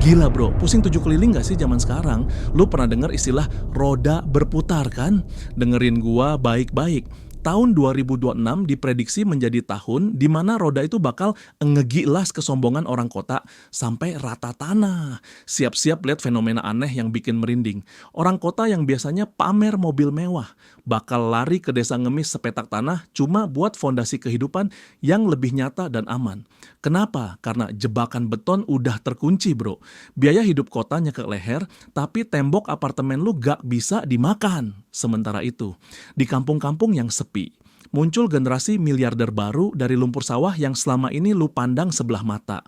Gila bro, pusing 7 keliling gak sih zaman sekarang? Lu pernah dengar istilah roda berputar kan? Dengerin gua baik-baik. Tahun 2026 diprediksi menjadi tahun di mana roda itu bakal ngegilas kesombongan orang kota sampai rata tanah. Siap-siap lihat fenomena aneh yang bikin merinding. Orang kota yang biasanya pamer mobil mewah bakal lari ke desa ngemis sepetak tanah cuma buat fondasi kehidupan yang lebih nyata dan aman. Kenapa? Karena jebakan beton udah terkunci bro. Biaya hidup kota nyekek leher, tapi tembok apartemen lu gak bisa dimakan. Sementara itu, di kampung-kampung yang sepi, muncul generasi miliarder baru dari lumpur sawah yang selama ini lu pandang sebelah mata.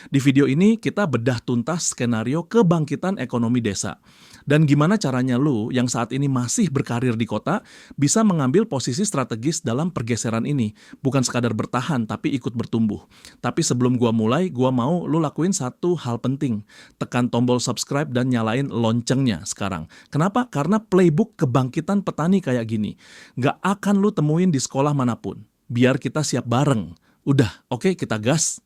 Di video ini kita bedah tuntas skenario kebangkitan ekonomi desa. Dan gimana caranya lu yang saat ini masih berkarir di kota bisa mengambil posisi strategis dalam pergeseran ini. Bukan sekadar bertahan tapi ikut bertumbuh. Tapi sebelum gua mulai, gua mau lu lakuin satu hal penting. Tekan tombol subscribe dan nyalain loncengnya sekarang. Kenapa? Karena playbook kebangkitan petani kayak gini nggak akan lu temuin di sekolah manapun. Biar kita siap bareng. Udah, oke kita gas.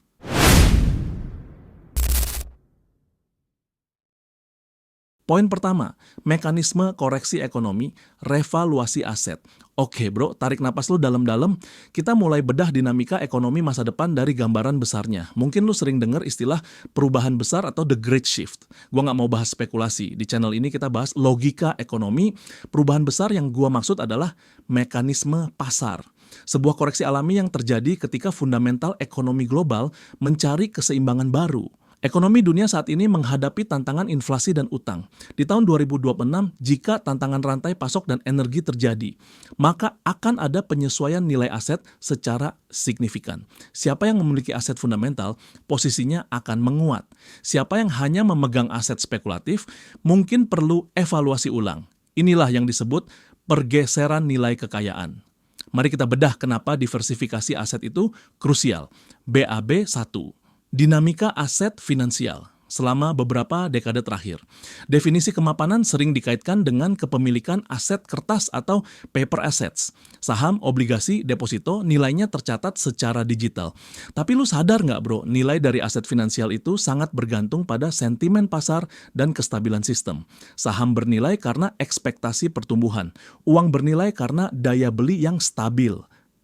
Poin pertama, mekanisme koreksi ekonomi, revaluasi aset. Oke bro, tarik napas lu dalam-dalam, kita mulai bedah dinamika ekonomi masa depan dari gambaran besarnya. Mungkin lu sering dengar istilah perubahan besar atau the great shift. Gua nggak mau bahas spekulasi, di channel ini kita bahas logika ekonomi. Perubahan besar yang gua maksud adalah mekanisme pasar. Sebuah koreksi alami yang terjadi ketika fundamental ekonomi global mencari keseimbangan baru. Ekonomi dunia saat ini menghadapi tantangan inflasi dan utang. Di tahun 2026, jika tantangan rantai pasok dan energi terjadi, maka akan ada penyesuaian nilai aset secara signifikan. Siapa yang memiliki aset fundamental, posisinya akan menguat. Siapa yang hanya memegang aset spekulatif, mungkin perlu evaluasi ulang. Inilah yang disebut pergeseran nilai kekayaan. Mari kita bedah kenapa diversifikasi aset itu krusial. BAB 1. Dinamika aset finansial selama beberapa dekade terakhir. Definisi kemapanan sering dikaitkan dengan kepemilikan aset kertas atau paper assets. Saham, obligasi, deposito nilainya tercatat secara digital. Tapi lu sadar nggak bro, nilai dari aset finansial itu sangat bergantung pada sentimen pasar dan kestabilan sistem. Saham bernilai karena ekspektasi pertumbuhan. Uang bernilai karena daya beli yang stabil.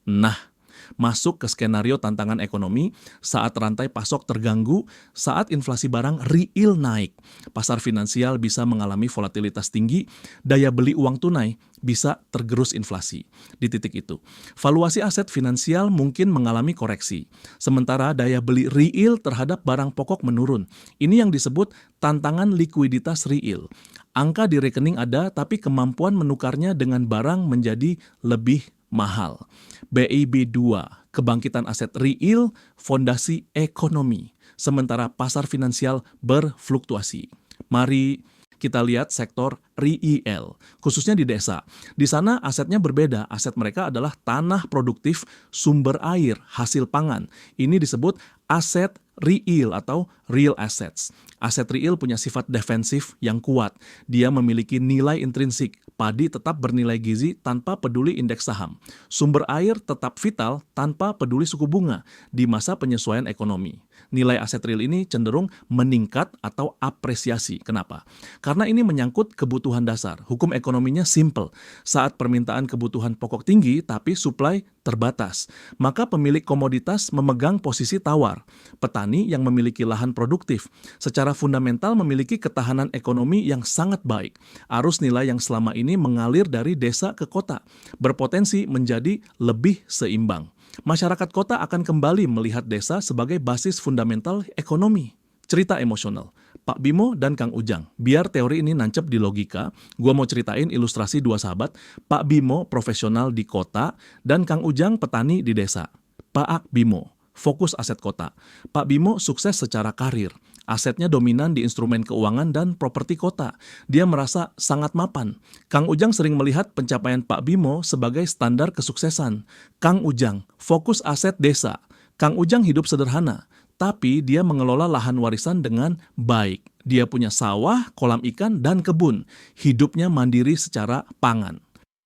Nah, masuk ke skenario tantangan ekonomi saat rantai pasok terganggu, saat inflasi barang real naik. Pasar finansial bisa mengalami volatilitas tinggi, daya beli uang tunai bisa tergerus inflasi. Di titik itu, valuasi aset finansial mungkin mengalami koreksi, sementara daya beli real terhadap barang pokok menurun. Ini yang disebut tantangan likuiditas real. Angka di rekening ada, tapi kemampuan menukarnya dengan barang menjadi lebih mahal. BIB 2, kebangkitan aset real, fondasi ekonomi, sementara pasar finansial berfluktuasi. Mari kita lihat sektor real, khususnya di desa. Di sana asetnya berbeda, aset mereka adalah tanah produktif, sumber air, hasil pangan. Ini disebut aset real atau real assets. Aset real punya sifat defensif yang kuat. Dia memiliki nilai intrinsik. Padi tetap bernilai gizi tanpa peduli indeks saham. Sumber air tetap vital tanpa peduli suku bunga di masa penyesuaian ekonomi. Nilai aset real ini cenderung meningkat atau apresiasi. Kenapa? Karena ini menyangkut kebutuhan dasar. Hukum ekonominya simple. Saat permintaan kebutuhan pokok tinggi tapi supply terbatas, maka pemilik komoditas memegang posisi tawar. Petani yang memiliki lahan produktif secara fundamental memiliki ketahanan ekonomi yang sangat baik. Arus nilai yang selama ini mengalir dari desa ke kota berpotensi menjadi lebih seimbang. Masyarakat kota akan kembali melihat desa sebagai basis fundamental ekonomi. Cerita emosional, Pak Bimo dan Kang Ujang. Biar teori ini nancep di logika, gua mau ceritain ilustrasi dua sahabat, Pak Bimo profesional di kota dan Kang Ujang petani di desa. Pak Bimo, fokus aset kota. Pak Bimo sukses secara karir. Asetnya dominan di instrumen keuangan dan properti kota. Dia merasa sangat mapan. Kang Ujang sering melihat pencapaian Pak Bimo sebagai standar kesuksesan. Kang Ujang, fokus aset desa. Kang Ujang hidup sederhana, tapi dia mengelola lahan warisan dengan baik. Dia punya sawah, kolam ikan, dan kebun. Hidupnya mandiri secara pangan.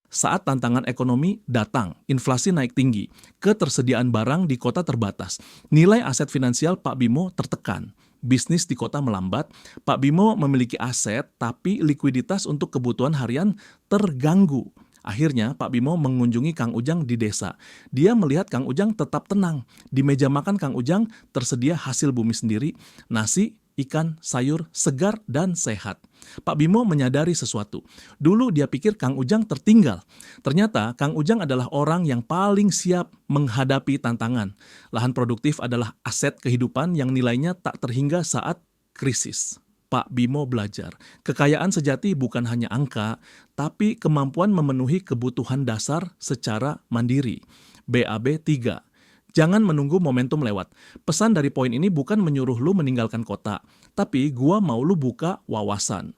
Saat tantangan ekonomi datang, inflasi naik tinggi, ketersediaan barang di kota terbatas, nilai aset finansial Pak Bimo tertekan. bisnis di kota melambat, Pak Bimo memiliki aset tapi likuiditas untuk kebutuhan harian terganggu. Akhirnya Pak Bimo mengunjungi Kang Ujang di desa. Dia melihat Kang Ujang tetap tenang. Di meja makan Kang Ujang tersedia hasil bumi sendiri, nasi, ikan, sayur, segar, dan sehat. Pak Bimo menyadari sesuatu. Dulu dia pikir Kang Ujang tertinggal. Ternyata Kang Ujang adalah orang yang paling siap menghadapi tantangan. Lahan produktif adalah aset kehidupan yang nilainya tak terhingga saat krisis. Pak Bimo belajar, kekayaan sejati bukan hanya angka, tapi kemampuan memenuhi kebutuhan dasar secara mandiri. BAB 3. Jangan menunggu momentum lewat. Pesan dari poin ini bukan menyuruh lu meninggalkan kota, tapi gua mau lu buka wawasan.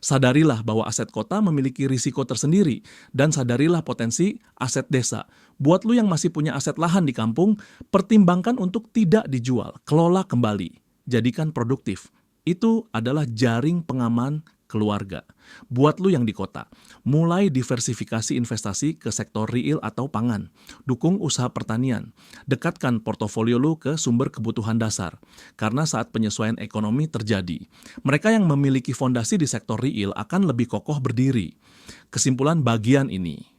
Sadarilah bahwa aset kota memiliki risiko tersendiri, dan sadarilah potensi aset desa. Buat lu yang masih punya aset lahan di kampung, pertimbangkan untuk tidak dijual, kelola kembali, jadikan produktif. Itu adalah jaring pengaman keluarga. Buat lu yang di kota, mulai diversifikasi investasi ke sektor real atau pangan. Dukung usaha pertanian. Dekatkan portofolio lu ke sumber kebutuhan dasar. Karena saat penyesuaian ekonomi terjadi, mereka yang memiliki fondasi di sektor real akan lebih kokoh berdiri. Kesimpulan bagian ini.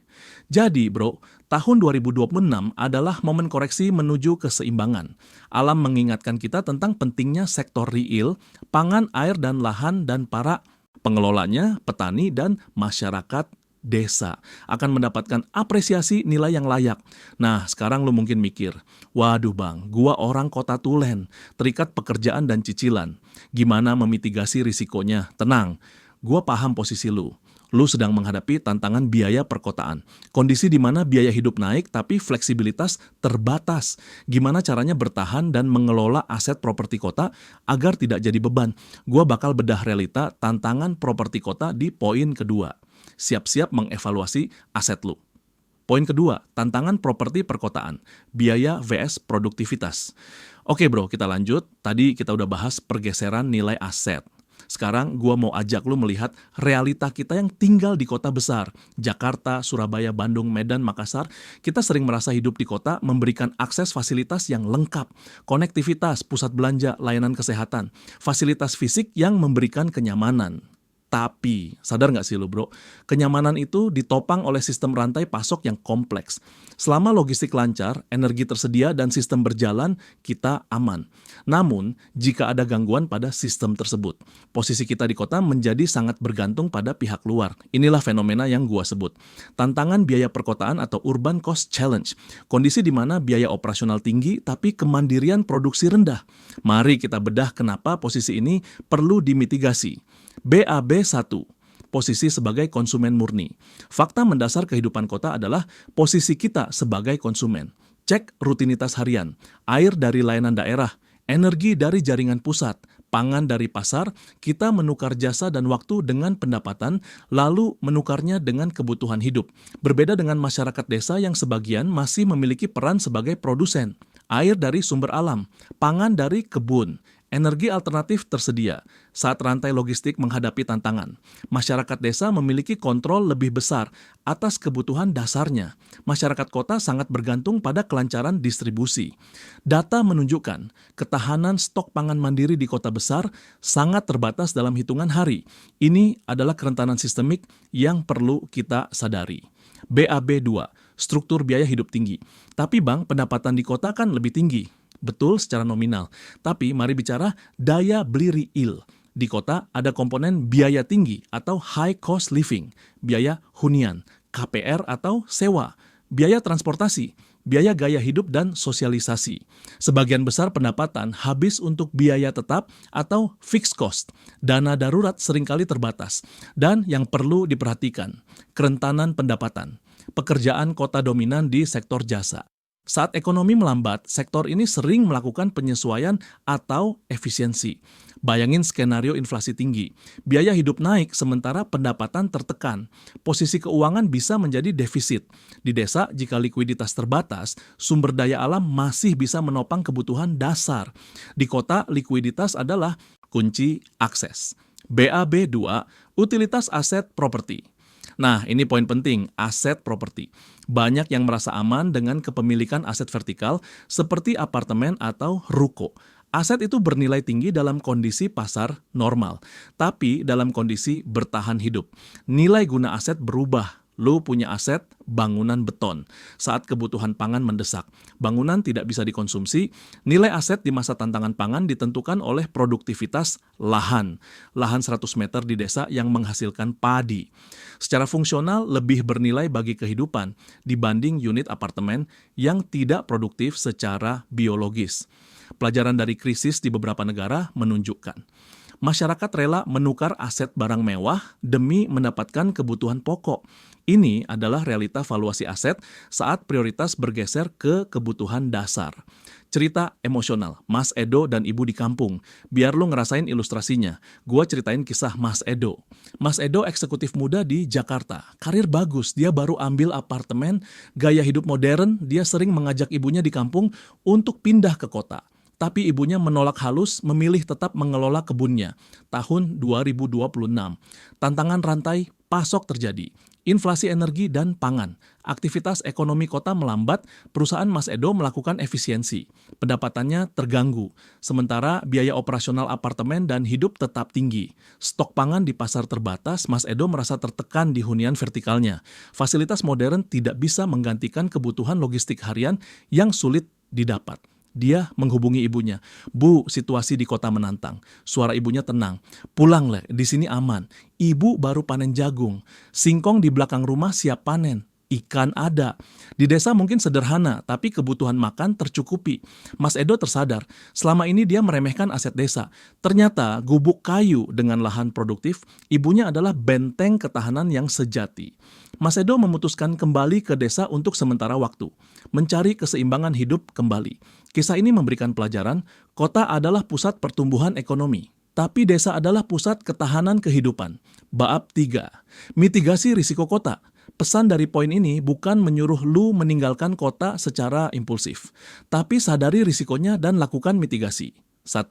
Jadi bro, tahun 2026 adalah momen koreksi menuju keseimbangan. Alam mengingatkan kita tentang pentingnya sektor real, pangan, air, dan lahan, dan para pengelolanya, petani, dan masyarakat desa akan mendapatkan apresiasi nilai yang layak. Nah, sekarang lu mungkin mikir, waduh bang, gua orang kota tulen, terikat pekerjaan dan cicilan. Gimana memitigasi risikonya? Tenang, gua paham posisi lu. Lu sedang menghadapi tantangan biaya perkotaan. Kondisi di mana biaya hidup naik tapi fleksibilitas terbatas. Gimana caranya bertahan dan mengelola aset properti kota agar tidak jadi beban? Gua bakal bedah realita tantangan properti kota di poin kedua. Siap-siap mengevaluasi aset lu. Poin kedua, tantangan properti perkotaan. Biaya vs produktivitas. Oke bro, kita lanjut. Tadi kita udah bahas pergeseran nilai aset. Sekarang gua mau ajak lu melihat realita kita yang tinggal di kota besar. Jakarta, Surabaya, Bandung, Medan, Makassar. Kita sering merasa hidup di kota memberikan akses fasilitas yang lengkap. Konektivitas, pusat belanja, layanan kesehatan. Fasilitas fisik yang memberikan kenyamanan. Tapi, sadar nggak sih lu bro, kenyamanan itu ditopang oleh sistem rantai pasok yang kompleks. Selama logistik lancar, energi tersedia, dan sistem berjalan, kita aman. Namun, jika ada gangguan pada sistem tersebut, posisi kita di kota menjadi sangat bergantung pada pihak luar. Inilah fenomena yang gua sebut. Tantangan biaya perkotaan atau urban cost challenge. Kondisi di mana biaya operasional tinggi, tapi kemandirian produksi rendah. Mari kita bedah kenapa posisi ini perlu dimitigasi. BAB 1. Posisi sebagai konsumen murni. Fakta mendasar kehidupan kota adalah posisi kita sebagai konsumen. Cek rutinitas harian, air dari layanan daerah, energi dari jaringan pusat, pangan dari pasar, kita menukar jasa dan waktu dengan pendapatan, lalu menukarnya dengan kebutuhan hidup. Berbeda dengan masyarakat desa yang sebagian masih memiliki peran sebagai produsen. Air dari sumber alam, pangan dari kebun. Energi alternatif tersedia. Saat rantai logistik menghadapi tantangan, masyarakat desa memiliki kontrol lebih besar atas kebutuhan dasarnya. Masyarakat kota sangat bergantung pada kelancaran distribusi. Data menunjukkan ketahanan stok pangan mandiri di kota besar sangat terbatas dalam hitungan hari. Ini adalah kerentanan sistemik yang perlu kita sadari. BAB 2, struktur biaya hidup tinggi. Tapi bang, pendapatan di kota kan lebih tinggi. Betul secara nominal, tapi mari bicara daya beli real. Di kota ada komponen biaya tinggi atau high cost living, biaya hunian, KPR atau sewa, biaya transportasi, biaya gaya hidup dan sosialisasi. Sebagian besar pendapatan habis untuk biaya tetap atau fixed cost. Dana darurat seringkali terbatas. Dan yang perlu diperhatikan, kerentanan pendapatan. Pekerjaan kota dominan di sektor jasa. Saat ekonomi melambat, sektor ini sering melakukan penyesuaian atau efisiensi. Bayangin skenario inflasi tinggi. Biaya hidup naik sementara pendapatan tertekan. Posisi keuangan bisa menjadi defisit. Di desa, jika likuiditas terbatas, sumber daya alam masih bisa menopang kebutuhan dasar. Di kota, likuiditas adalah kunci akses. BAB 2, utilitas aset properti. Nah, ini poin penting, aset properti. Banyak yang merasa aman dengan kepemilikan aset vertikal seperti apartemen atau ruko. Aset itu bernilai tinggi dalam kondisi pasar normal, tapi dalam kondisi bertahan hidup. Nilai guna aset berubah. Lu punya aset bangunan beton. Saat kebutuhan pangan mendesak, bangunan tidak bisa dikonsumsi, nilai aset di masa tantangan pangan ditentukan oleh produktivitas lahan. Lahan 100 meter di desa yang menghasilkan padi. Secara fungsional lebih bernilai bagi kehidupan dibanding unit apartemen yang tidak produktif secara biologis. Pelajaran dari krisis di beberapa negara menunjukkan masyarakat rela menukar aset barang mewah demi mendapatkan kebutuhan pokok. Ini adalah realita valuasi aset saat prioritas bergeser ke kebutuhan dasar. Cerita emosional, Mas Edo dan Ibu di kampung. Biar lu ngerasain ilustrasinya, gua ceritain kisah Mas Edo. Mas Edo eksekutif muda di Jakarta. Karir bagus, dia baru ambil apartemen, gaya hidup modern, dia sering mengajak ibunya di kampung untuk pindah ke kota. Tapi ibunya menolak halus, memilih tetap mengelola kebunnya. Tahun 2026, tantangan rantai pasok terjadi. Inflasi energi dan pangan. Aktivitas ekonomi kota melambat, perusahaan Mas Edo melakukan efisiensi. Pendapatannya terganggu, sementara biaya operasional apartemen dan hidup tetap tinggi. Stok pangan di pasar terbatas, Mas Edo merasa tertekan di hunian vertikalnya. Fasilitas modern tidak bisa menggantikan kebutuhan logistik harian yang sulit didapat. Dia menghubungi ibunya. Bu, situasi di kota menantang. Suara ibunya tenang. Pulang, Le, di sini aman. Ibu baru panen jagung. Singkong di belakang rumah siap panen. Ikan ada. Di desa mungkin sederhana, tapi kebutuhan makan tercukupi. Mas Edo tersadar, selama ini dia meremehkan aset desa. Ternyata gubuk kayu dengan lahan produktif, ibunya adalah benteng ketahanan yang sejati. Mas Edo memutuskan kembali ke desa untuk sementara waktu, mencari keseimbangan hidup kembali. Kisah ini memberikan pelajaran, kota adalah pusat pertumbuhan ekonomi, tapi desa adalah pusat ketahanan kehidupan. Bab 3. Mitigasi risiko kota. Pesan dari poin ini bukan menyuruh lu meninggalkan kota secara impulsif, tapi sadari risikonya dan lakukan mitigasi. 1.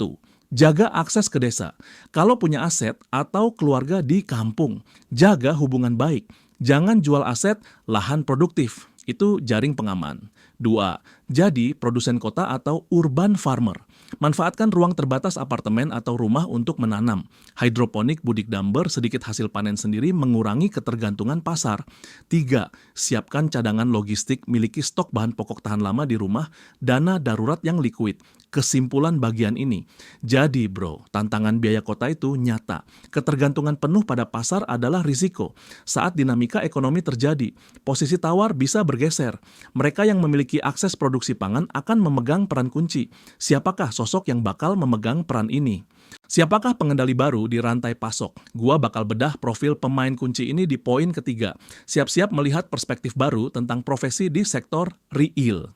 Jaga akses ke desa. Kalau punya aset atau keluarga di kampung, jaga hubungan baik. Jangan jual aset lahan produktif. Itu jaring pengaman. 2. Jadi produsen kota atau urban farmer. Manfaatkan ruang terbatas apartemen atau rumah untuk menanam. Hidroponik Budidamber sedikit hasil panen sendiri mengurangi ketergantungan pasar. 3. Siapkan cadangan logistik, miliki stok bahan pokok tahan lama di rumah, dana darurat yang liquid. Kesimpulan bagian ini. Jadi bro, tantangan biaya kota itu nyata. Ketergantungan penuh pada pasar adalah risiko. Saat dinamika ekonomi terjadi, posisi tawar bisa bergeser. Mereka yang memiliki akses produksi pangan akan memegang peran kunci. Siapakah sosok yang bakal memegang peran ini? Siapakah pengendali baru di rantai pasok? Gua bakal bedah profil pemain kunci ini di poin ketiga. Siap-siap melihat perspektif baru tentang profesi di sektor real.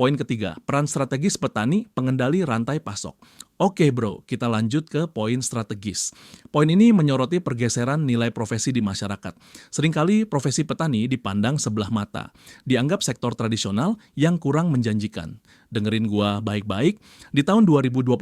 Poin ketiga, peran strategis petani pengendali rantai pasok. Oke bro, kita lanjut ke poin strategis. Poin ini menyoroti pergeseran nilai profesi di masyarakat. Seringkali profesi petani dipandang sebelah mata. Dianggap sektor tradisional yang kurang menjanjikan. Dengerin gua baik-baik, di tahun 2026,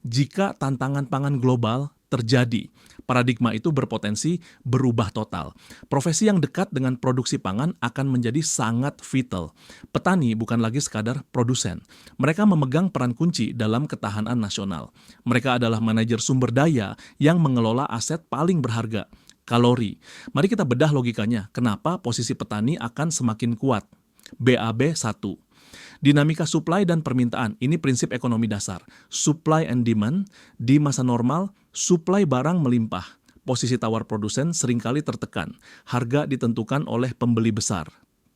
jika tantangan pangan global terjadi, paradigma itu berpotensi berubah total. Profesi yang dekat dengan produksi pangan akan menjadi sangat vital. Petani bukan lagi sekadar produsen. Mereka memegang peran kunci dalam ketahanan nasional. Mereka adalah manajer sumber daya yang mengelola aset paling berharga, kalori. Mari kita bedah logikanya, kenapa posisi petani akan semakin kuat. BAB 1. Dinamika supply dan permintaan, ini prinsip ekonomi dasar. Supply and demand, di masa normal, supply barang melimpah. Posisi tawar produsen seringkali tertekan. Harga ditentukan oleh pembeli besar.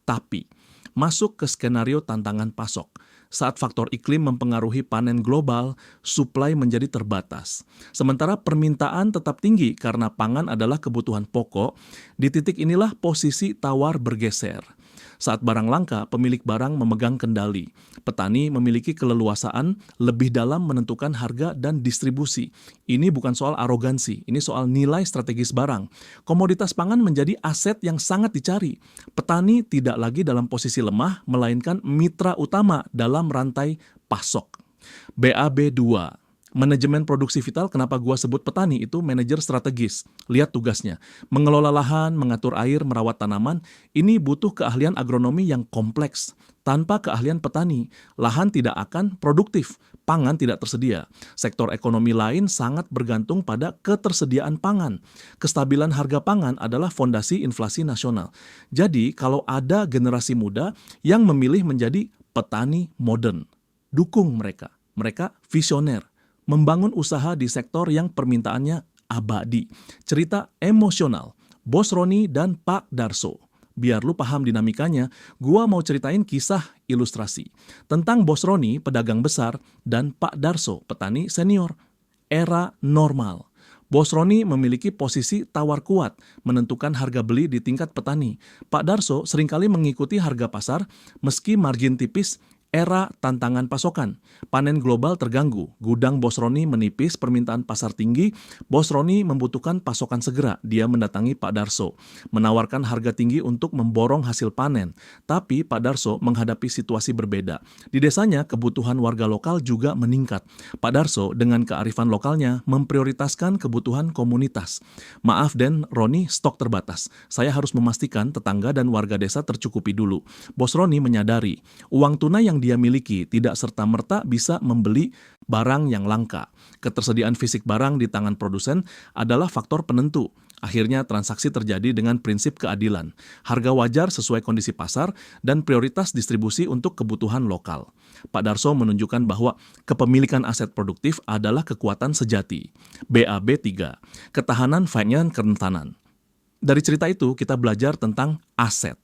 Tapi, masuk ke skenario tantangan pasok. Saat faktor iklim mempengaruhi panen global, supply menjadi terbatas. Sementara permintaan tetap tinggi karena pangan adalah kebutuhan pokok, di titik inilah posisi tawar bergeser. Saat barang langka, pemilik barang memegang kendali. Petani memiliki keleluasaan lebih dalam menentukan harga dan distribusi. Ini bukan soal arogansi, ini soal nilai strategis barang. Komoditas pangan menjadi aset yang sangat dicari. Petani tidak lagi dalam posisi lemah, melainkan mitra utama dalam rantai pasok. BAB 2. Manajemen produksi vital, kenapa gua sebut petani itu manajer strategis. Lihat tugasnya, mengelola lahan, mengatur air, merawat tanaman, ini butuh keahlian agronomi yang kompleks. Tanpa keahlian petani, lahan tidak akan produktif, pangan tidak tersedia. Sektor ekonomi lain sangat bergantung pada ketersediaan pangan. Kestabilan harga pangan adalah fondasi inflasi nasional. Jadi, kalau ada generasi muda yang memilih menjadi petani modern, dukung mereka. Mereka visioner, membangun usaha di sektor yang permintaannya abadi. Cerita emosional, Bos Roni dan Pak Darso. Biar lu paham dinamikanya, gua mau ceritain kisah ilustrasi tentang Bos Roni, pedagang besar, dan Pak Darso, petani senior. Era normal. Bos Roni memiliki posisi tawar kuat, menentukan harga beli di tingkat petani. Pak Darso seringkali mengikuti harga pasar, meski margin tipis. Era tantangan pasokan. Panen global terganggu, gudang Bos Roni menipis, permintaan pasar tinggi. Bos Roni membutuhkan pasokan segera. Dia mendatangi Pak Darso, menawarkan harga tinggi untuk memborong hasil panen. Tapi Pak Darso menghadapi situasi berbeda. Di desanya, kebutuhan warga lokal juga meningkat. Pak Darso dengan kearifan lokalnya memprioritaskan kebutuhan komunitas. Maaf Den, Roni, stok terbatas. Saya harus memastikan tetangga dan warga desa tercukupi dulu. Bos Roni menyadari, uang tunai yang dia miliki tidak serta-merta bisa membeli barang yang langka. Ketersediaan fisik barang di tangan produsen adalah faktor penentu. Akhirnya transaksi terjadi dengan prinsip keadilan. Harga wajar sesuai kondisi pasar dan prioritas distribusi untuk kebutuhan lokal. Pak Darso menunjukkan bahwa kepemilikan aset produktif adalah kekuatan sejati. BAB 3. Ketahanan Financial Kerentanan. Dari cerita itu kita belajar tentang aset.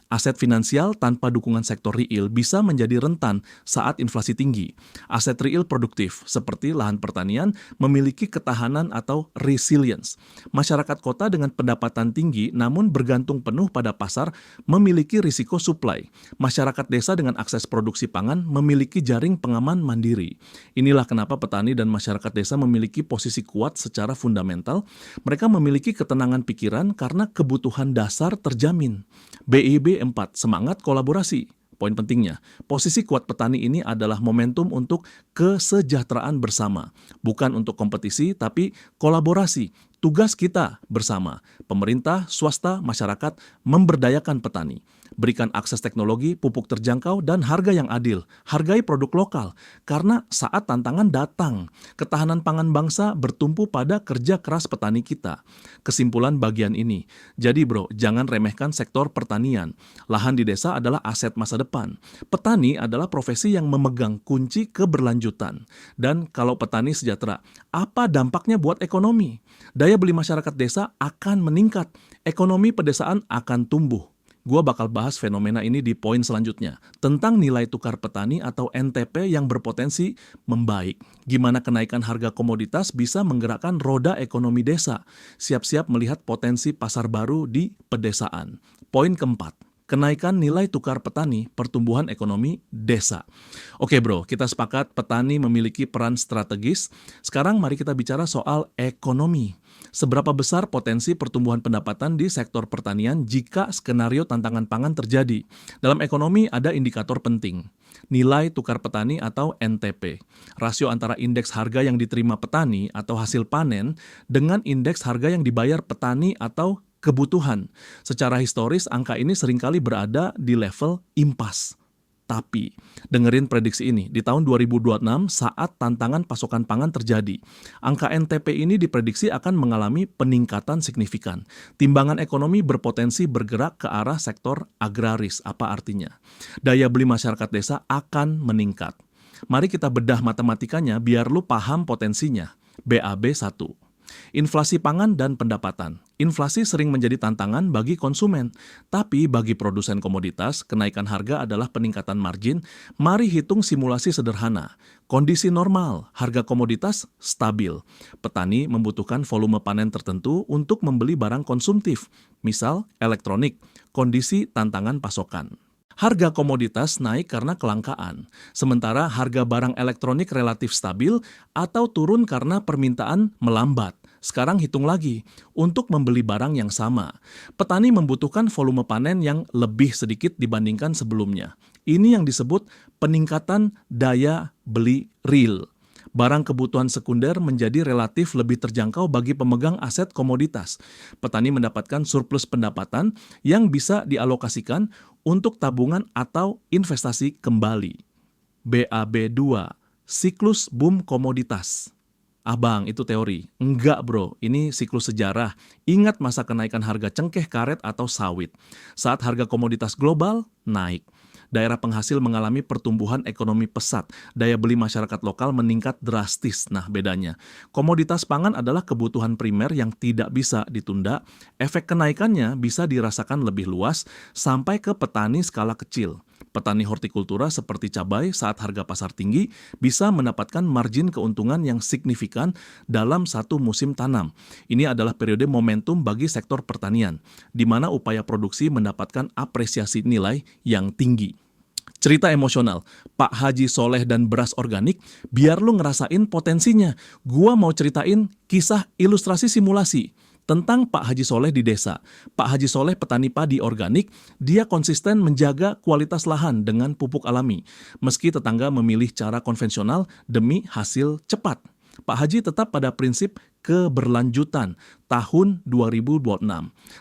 Aset finansial tanpa dukungan sektor real bisa menjadi rentan saat inflasi tinggi. Aset real produktif seperti lahan pertanian memiliki ketahanan atau resilience. Masyarakat kota dengan pendapatan tinggi namun bergantung penuh pada pasar memiliki risiko supply. Masyarakat desa dengan akses produksi pangan memiliki jaring pengaman mandiri. Inilah kenapa petani dan masyarakat desa memiliki posisi kuat secara fundamental. Mereka memiliki ketenangan pikiran karena kebutuhan dasar terjamin. BIB 4. Semangat kolaborasi. Poin pentingnya, posisi kuat petani ini adalah momentum untuk kesejahteraan bersama. Bukan untuk kompetisi, tapi kolaborasi. Tugas kita bersama, pemerintah, swasta, masyarakat, memberdayakan petani. Berikan akses teknologi, pupuk terjangkau, dan harga yang adil. Hargai produk lokal, karena saat tantangan datang, ketahanan pangan bangsa bertumpu pada kerja keras petani kita. Kesimpulan bagian ini, jadi bro, jangan remehkan sektor pertanian. Lahan di desa adalah aset masa depan. Petani adalah profesi yang memegang kunci keberlanjutan. Dan kalau petani sejahtera, apa dampaknya buat ekonomi? Daya beli masyarakat desa akan meningkat, ekonomi pedesaan akan tumbuh. Gua bakal bahas fenomena ini di poin selanjutnya, tentang nilai tukar petani atau NTP yang berpotensi membaik. Gimana kenaikan harga komoditas bisa menggerakkan roda ekonomi desa. Siap-siap melihat potensi pasar baru di pedesaan. Poin keempat. Kenaikan nilai tukar petani, pertumbuhan ekonomi desa. Oke bro, kita sepakat petani memiliki peran strategis. Sekarang mari kita bicara soal ekonomi. Seberapa besar potensi pertumbuhan pendapatan di sektor pertanian jika skenario tantangan pangan terjadi? Dalam ekonomi ada indikator penting. Nilai tukar petani atau NTP. Rasio antara indeks harga yang diterima petani atau hasil panen dengan indeks harga yang dibayar petani atau kebutuhan. Secara historis, angka ini seringkali berada di level impas. Tapi, dengerin prediksi ini, di tahun 2026 saat tantangan pasokan pangan terjadi, angka NTP ini diprediksi akan mengalami peningkatan signifikan. Timbangan ekonomi berpotensi bergerak ke arah sektor agraris. Apa artinya? Daya beli masyarakat desa akan meningkat. Mari kita bedah matematikanya biar lu paham potensinya. BAB 1. Inflasi pangan dan pendapatan. Inflasi sering menjadi tantangan bagi konsumen, tapi bagi produsen komoditas, kenaikan harga adalah peningkatan margin. Mari hitung simulasi sederhana. Kondisi normal, harga komoditas stabil. Petani membutuhkan volume panen tertentu untuk membeli barang konsumtif, misal elektronik, kondisi tantangan pasokan. Harga komoditas naik karena kelangkaan, sementara harga barang elektronik relatif stabil atau turun karena permintaan melambat. Sekarang hitung lagi, untuk membeli barang yang sama, petani membutuhkan volume panen yang lebih sedikit dibandingkan sebelumnya. Ini yang disebut peningkatan daya beli real. Barang kebutuhan sekunder menjadi relatif lebih terjangkau bagi pemegang aset komoditas. Petani mendapatkan surplus pendapatan yang bisa dialokasikan untuk tabungan atau investasi kembali. BAB 2. siklus boom komoditas. Abang, itu teori. Enggak bro, ini siklus sejarah. Ingat masa kenaikan harga cengkeh karet atau sawit. Saat harga komoditas global naik. Daerah penghasil mengalami pertumbuhan ekonomi pesat. Daya beli masyarakat lokal meningkat drastis. Nah, bedanya. Komoditas pangan adalah kebutuhan primer yang tidak bisa ditunda. Efek kenaikannya bisa dirasakan lebih luas sampai ke petani skala kecil. Petani hortikultura seperti cabai saat harga pasar tinggi bisa mendapatkan margin keuntungan yang signifikan dalam satu musim tanam. Ini adalah periode momentum bagi sektor pertanian, di mana upaya produksi mendapatkan apresiasi nilai yang tinggi. Cerita emosional, Pak Haji Soleh dan beras organik, biar lu ngerasain potensinya. Gua mau ceritain kisah ilustrasi simulasi tentang Pak Haji Soleh di desa. Pak Haji Soleh petani padi organik, dia konsisten menjaga kualitas lahan dengan pupuk alami. Meski tetangga memilih cara konvensional demi hasil cepat. Pak Haji tetap pada prinsip keberlanjutan tahun 2026.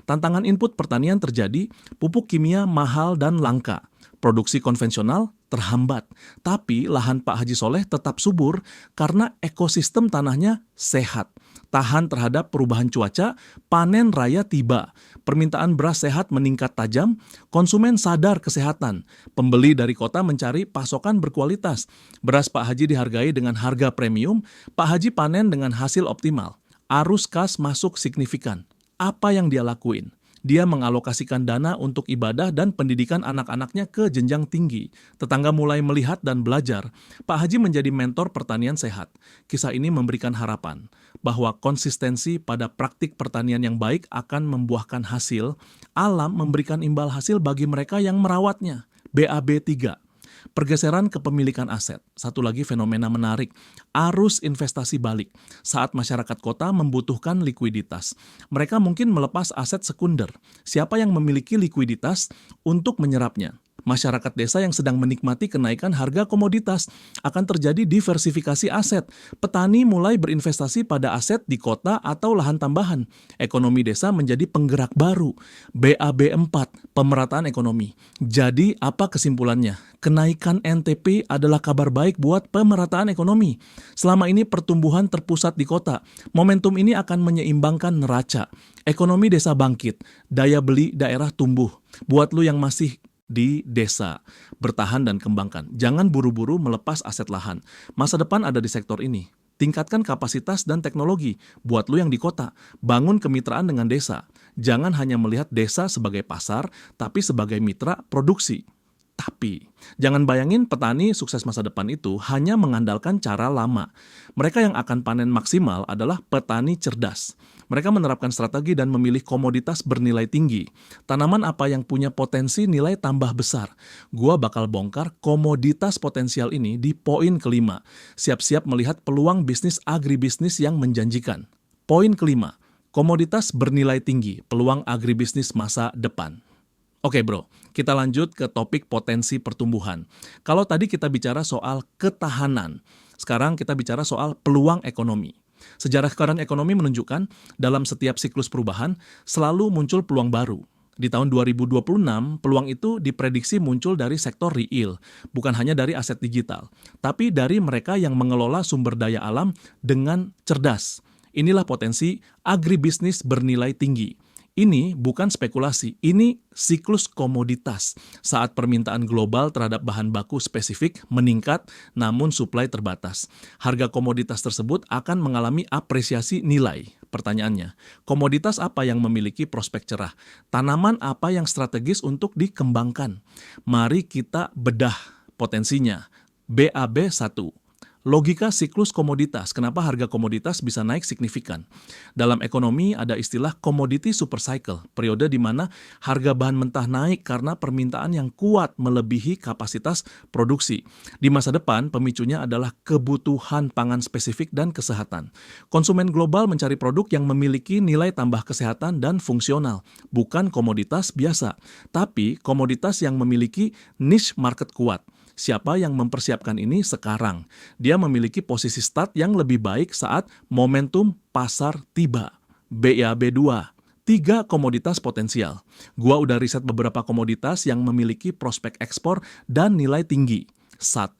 Tantangan input pertanian terjadi, pupuk kimia mahal dan langka. Produksi konvensional terhambat, tapi lahan Pak Haji Soleh tetap subur karena ekosistem tanahnya sehat. Tahan terhadap perubahan cuaca, panen raya tiba, permintaan beras sehat meningkat tajam, konsumen sadar kesehatan, pembeli dari kota mencari pasokan berkualitas. Beras Pak Haji dihargai dengan harga premium, Pak Haji panen dengan hasil optimal. Arus kas masuk signifikan. Apa yang dia lakuin? Dia mengalokasikan dana untuk ibadah dan pendidikan anak-anaknya ke jenjang tinggi. Tetangga mulai melihat dan belajar. Pak Haji menjadi mentor pertanian sehat. Kisah ini memberikan harapan bahwa konsistensi pada praktik pertanian yang baik akan membuahkan hasil. Alam memberikan imbal hasil bagi mereka yang merawatnya. BAB 3. Pergeseran kepemilikan aset. Satu lagi fenomena menarik, arus investasi balik. Saat masyarakat kota membutuhkan likuiditas, mereka mungkin melepas aset sekunder. Siapa yang memiliki likuiditas untuk menyerapnya? Masyarakat desa yang sedang menikmati kenaikan harga komoditas. Akan terjadi diversifikasi aset. Petani mulai berinvestasi pada aset di kota atau lahan tambahan. Ekonomi desa menjadi penggerak baru. BAB 4, pemerataan ekonomi. Jadi apa kesimpulannya? Kenaikan NTP adalah kabar baik buat pemerataan ekonomi. Selama ini pertumbuhan terpusat di kota. Momentum ini akan menyeimbangkan neraca. Ekonomi desa bangkit. Daya beli daerah tumbuh. Buat lu yang masih di desa, bertahan dan kembangkan. Jangan buru-buru melepas aset lahan. Masa depan ada di sektor ini. Tingkatkan kapasitas dan teknologi. Buat lu yang di kota, bangun kemitraan dengan desa. Jangan hanya melihat desa sebagai pasar, tapi sebagai mitra produksi. Tapi, jangan bayangin petani sukses masa depan itu hanya mengandalkan cara lama. Mereka yang akan panen maksimal adalah petani cerdas. Mereka menerapkan strategi dan memilih komoditas bernilai tinggi. Tanaman apa yang punya potensi nilai tambah besar? Gua bakal bongkar komoditas potensial ini di poin kelima. Siap-siap melihat peluang bisnis agribisnis yang menjanjikan. Poin kelima, komoditas bernilai tinggi, peluang agribisnis masa depan. Oke bro, kita lanjut ke topik potensi pertumbuhan. Kalau tadi kita bicara soal ketahanan, sekarang kita bicara soal peluang ekonomi. Sejarah kekayaan ekonomi menunjukkan dalam setiap siklus perubahan selalu muncul peluang baru. Di tahun 2026, peluang itu diprediksi muncul dari sektor real, bukan hanya dari aset digital, tapi dari mereka yang mengelola sumber daya alam dengan cerdas. Inilah potensi agribisnis bernilai tinggi. Ini bukan spekulasi, ini siklus komoditas. Saat permintaan global terhadap bahan baku spesifik meningkat, namun suplai terbatas. Harga komoditas tersebut akan mengalami apresiasi nilai. Pertanyaannya, komoditas apa yang memiliki prospek cerah? Tanaman apa yang strategis untuk dikembangkan? Mari kita bedah potensinya. BAB 1. Logika siklus komoditas. Kenapa harga komoditas bisa naik signifikan? Dalam ekonomi ada istilah commodity super cycle, periode di mana harga bahan mentah naik karena permintaan yang kuat melebihi kapasitas produksi. Di masa depan, pemicunya adalah kebutuhan pangan spesifik dan kesehatan. Konsumen global mencari produk yang memiliki nilai tambah kesehatan dan fungsional, bukan komoditas biasa, tapi komoditas yang memiliki niche market kuat. Siapa yang mempersiapkan ini sekarang? Dia memiliki posisi start yang lebih baik saat momentum pasar tiba. BAB 2. 3 komoditas potensial. Gua udah riset beberapa komoditas yang memiliki prospek ekspor dan nilai tinggi. 1.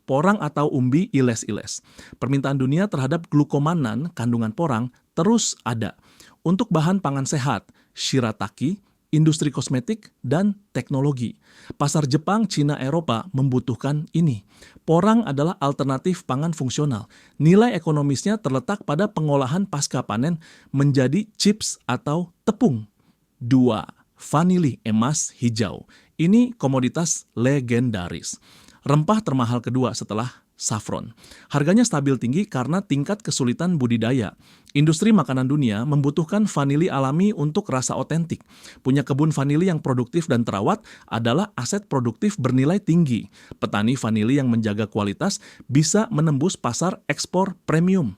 Porang atau umbi iles-iles. Permintaan dunia terhadap glukomanan kandungan porang terus ada. Untuk bahan pangan sehat, shirataki, industri kosmetik, dan teknologi. Pasar Jepang, Cina, Eropa membutuhkan ini. Porang adalah alternatif pangan fungsional. Nilai ekonomisnya terletak pada pengolahan pasca panen menjadi chips atau tepung. 2. Vanili emas hijau. Ini komoditas legendaris. Rempah termahal kedua setelah saffron. Harganya stabil tinggi karena tingkat kesulitan budidaya. Industri makanan dunia membutuhkan vanili alami untuk rasa otentik. Punya kebun vanili yang produktif dan terawat adalah aset produktif bernilai tinggi. Petani vanili yang menjaga kualitas bisa menembus pasar ekspor premium.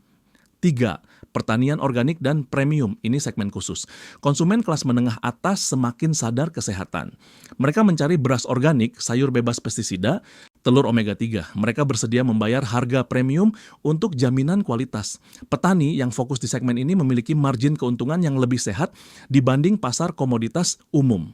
3. Pertanian organik dan premium, ini segmen khusus. Konsumen kelas menengah atas semakin sadar kesehatan. Mereka mencari beras organik, sayur bebas pestisida, telur omega 3. Mereka bersedia membayar harga premium untuk jaminan kualitas. Petani yang fokus di segmen ini memiliki margin keuntungan yang lebih sehat dibanding pasar komoditas umum.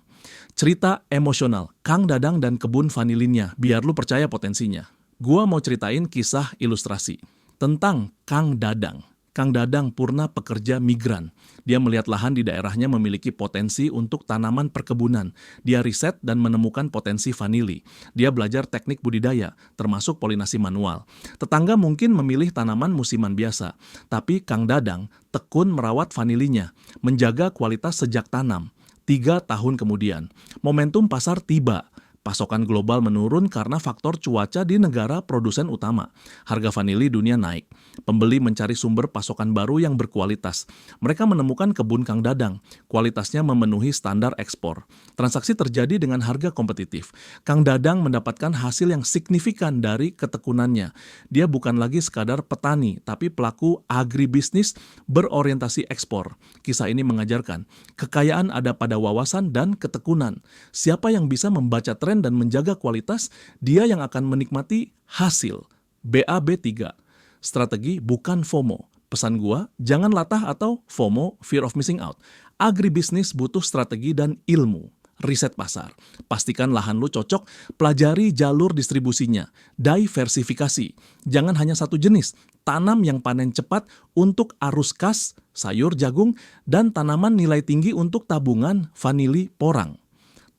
Cerita emosional, Kang Dadang dan kebun vanilinya, biar lu percaya potensinya. Gua mau ceritain kisah ilustrasi tentang Kang Dadang. Kang Dadang purna pekerja migran. Dia melihat lahan di daerahnya memiliki potensi untuk tanaman perkebunan. Dia riset dan menemukan potensi vanili. Dia belajar teknik budidaya, termasuk polinasi manual. Tetangga mungkin memilih tanaman musiman biasa, tapi Kang Dadang tekun merawat vanilinya, menjaga kualitas sejak tanam. 3 tahun kemudian, momentum pasar tiba. Pasokan global menurun karena faktor cuaca di negara produsen utama. Harga vanili dunia naik. Pembeli mencari sumber pasokan baru yang berkualitas. Mereka menemukan kebun Kang Dadang. Kualitasnya memenuhi standar ekspor. Transaksi terjadi dengan harga kompetitif. Kang Dadang mendapatkan hasil yang signifikan dari ketekunannya. Dia bukan lagi sekadar petani, tapi pelaku agribisnis berorientasi ekspor. Kisah ini mengajarkan, kekayaan ada pada wawasan dan ketekunan. Siapa yang bisa membaca tren dan menjaga kualitas, dia yang akan menikmati hasil. BAB3. Strategi bukan FOMO. Pesan gua, jangan latah atau FOMO, fear of missing out. Agribisnis butuh strategi dan ilmu. Riset pasar. Pastikan lahan lu cocok, pelajari jalur distribusinya. Diversifikasi. Jangan hanya satu jenis. Tanam yang panen cepat untuk arus kas, sayur jagung, dan tanaman nilai tinggi untuk tabungan vanili porang.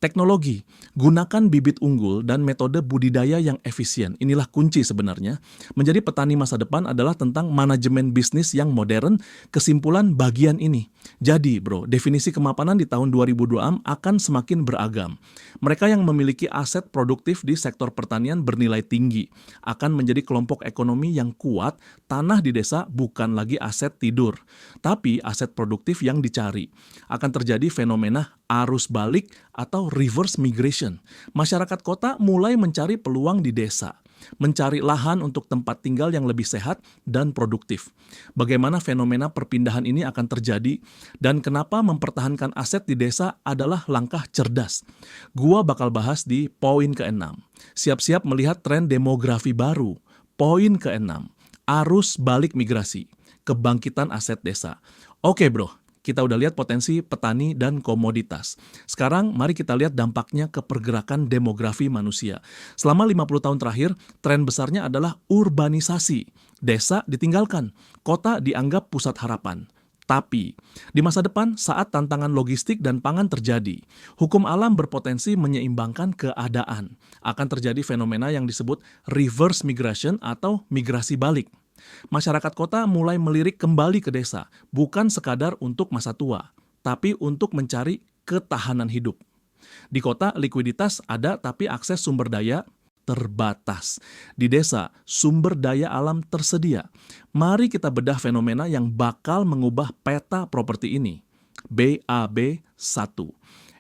Teknologi, gunakan bibit unggul dan metode budidaya yang efisien. Inilah kunci sebenarnya. Menjadi petani masa depan adalah tentang manajemen bisnis yang modern, kesimpulan bagian ini. Jadi bro, definisi kemapanan di tahun 2026 akan semakin beragam. Mereka yang memiliki aset produktif di sektor pertanian bernilai tinggi akan menjadi kelompok ekonomi yang kuat. Tanah di desa bukan lagi aset tidur, tapi aset produktif yang dicari. Akan terjadi fenomena arus balik atau reverse migration. Masyarakat kota mulai mencari peluang di desa, mencari lahan untuk tempat tinggal yang lebih sehat dan produktif. Bagaimana fenomena perpindahan ini akan terjadi dan kenapa mempertahankan aset di desa adalah langkah cerdas. Gua bakal bahas di poin ke-6. Siap-siap melihat tren demografi baru. Poin ke-6. Arus balik migrasi. Kebangkitan aset desa. Oke bro. Kita udah lihat potensi petani dan komoditas. Sekarang mari kita lihat dampaknya ke pergerakan demografi manusia. Selama 50 tahun terakhir, tren besarnya adalah urbanisasi. Desa ditinggalkan, kota dianggap pusat harapan. Tapi, di masa depan saat tantangan logistik dan pangan terjadi, hukum alam berpotensi menyeimbangkan keadaan. Akan terjadi fenomena yang disebut reverse migration atau migrasi balik. Masyarakat kota mulai melirik kembali ke desa, bukan sekadar untuk masa tua, tapi untuk mencari ketahanan hidup. Di kota, likuiditas ada tapi akses sumber daya terbatas. Di desa, sumber daya alam tersedia. Mari kita bedah fenomena yang bakal mengubah peta properti ini. BAB1.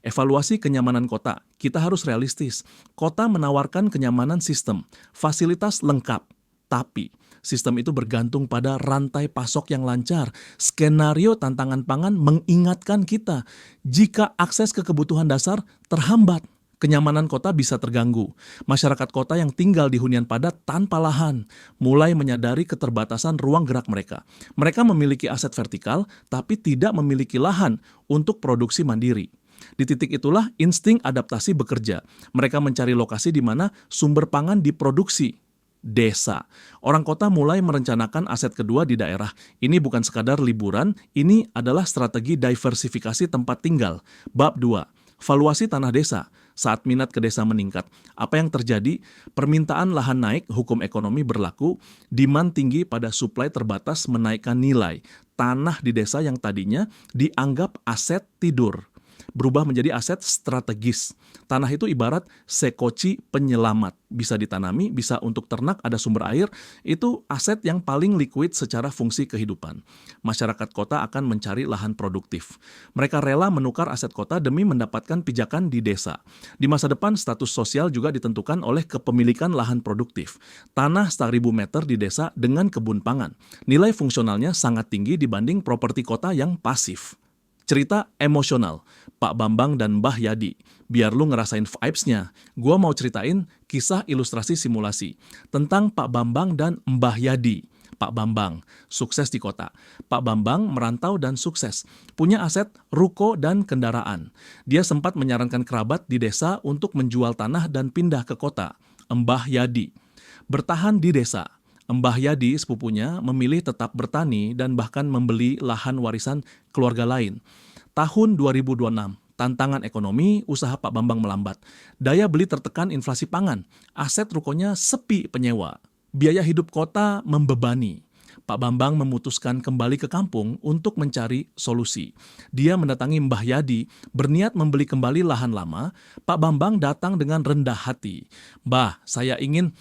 Evaluasi kenyamanan kota. Kita harus realistis. Kota menawarkan kenyamanan sistem, fasilitas lengkap, tapi sistem itu bergantung pada rantai pasok yang lancar. Skenario tantangan pangan mengingatkan kita, jika akses ke kebutuhan dasar terhambat, kenyamanan kota bisa terganggu. Masyarakat kota yang tinggal di hunian padat tanpa lahan mulai menyadari keterbatasan ruang gerak mereka. Mereka memiliki aset vertikal, tapi tidak memiliki lahan untuk produksi mandiri. Di titik itulah insting adaptasi bekerja. Mereka mencari lokasi di mana sumber pangan diproduksi. Desa. Orang kota mulai merencanakan aset kedua di daerah. Ini bukan sekadar liburan, ini adalah strategi diversifikasi tempat tinggal. Bab 2. Valuasi tanah desa. Saat minat ke desa meningkat, apa yang terjadi? Permintaan lahan naik, hukum ekonomi berlaku, demand tinggi pada supply terbatas menaikkan nilai. Tanah di desa yang tadinya dianggap aset tidur berubah menjadi aset strategis. Tanah itu ibarat sekoci penyelamat. Bisa ditanami, bisa untuk ternak, ada sumber air. Itu aset yang paling liquid secara fungsi kehidupan. Masyarakat kota akan mencari lahan produktif. Mereka rela menukar aset kota demi mendapatkan pijakan di desa. Di masa depan, status sosial juga ditentukan oleh kepemilikan lahan produktif. Tanah 1.000 meter di desa dengan kebun pangan. Nilai fungsionalnya sangat tinggi dibanding properti kota yang pasif. Cerita emosional, Pak Bambang dan Mbah Yadi. Biar lu ngerasain vibes-nya, gua mau ceritain kisah ilustrasi simulasi tentang Pak Bambang dan Mbah Yadi. Pak Bambang, sukses di kota. Pak Bambang merantau dan sukses, punya aset ruko dan kendaraan. Dia sempat menyarankan kerabat di desa untuk menjual tanah dan pindah ke kota. Mbah Yadi, bertahan di desa. Mbah Yadi, sepupunya, memilih tetap bertani dan bahkan membeli lahan warisan keluarga lain. Tahun 2026, tantangan ekonomi, usaha Pak Bambang melambat. Daya beli tertekan inflasi pangan, aset rukonya sepi penyewa. Biaya hidup kota membebani. Pak Bambang memutuskan kembali ke kampung untuk mencari solusi. Dia mendatangi Mbah Yadi, berniat membeli kembali lahan lama. Pak Bambang datang dengan rendah hati. "Mbah, saya ingin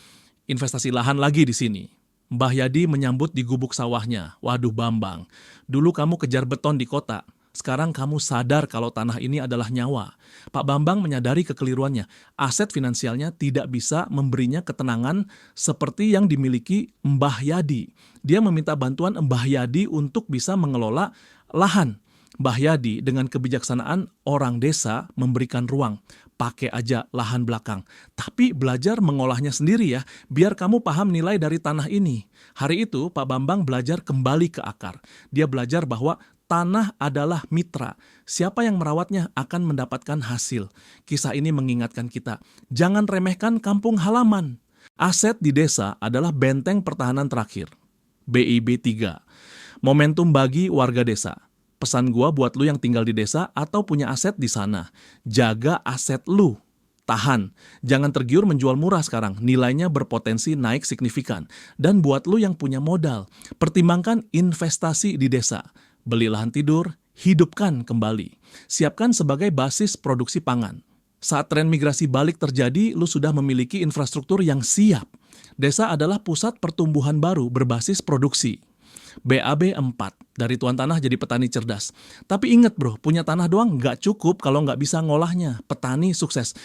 investasi lahan lagi di sini." Mbah Yadi menyambut di gubuk sawahnya. "Waduh Bambang, dulu kamu kejar beton di kota. Sekarang kamu sadar kalau tanah ini adalah nyawa." Pak Bambang menyadari kekeliruannya. Aset finansialnya tidak bisa memberinya ketenangan seperti yang dimiliki Mbah Yadi. Dia meminta bantuan Mbah Yadi untuk bisa mengelola lahan. Mbah Yadi dengan kebijaksanaan orang desa memberikan ruang. "Pakai aja lahan belakang, tapi belajar mengolahnya sendiri ya, biar kamu paham nilai dari tanah ini." Hari itu Pak Bambang belajar kembali ke akar. Dia belajar bahwa tanah adalah mitra. Siapa yang merawatnya akan mendapatkan hasil. Kisah ini mengingatkan kita, jangan remehkan kampung halaman. Aset di desa adalah benteng pertahanan terakhir. BIP 3. Momentum bagi warga desa. Pesan gua buat lu yang tinggal di desa atau punya aset di sana. Jaga aset lu. Tahan. Jangan tergiur menjual murah sekarang. Nilainya berpotensi naik signifikan. Dan buat lu yang punya modal, pertimbangkan investasi di desa. Beli lahan tidur, hidupkan kembali. Siapkan sebagai basis produksi pangan. Saat tren migrasi balik terjadi, lu sudah memiliki infrastruktur yang siap. Desa adalah pusat pertumbuhan baru berbasis produksi. BAB 4, dari tuan tanah jadi petani cerdas. Tapi ingat bro, punya tanah doang nggak cukup kalau nggak bisa ngolahnya. Petani sukses.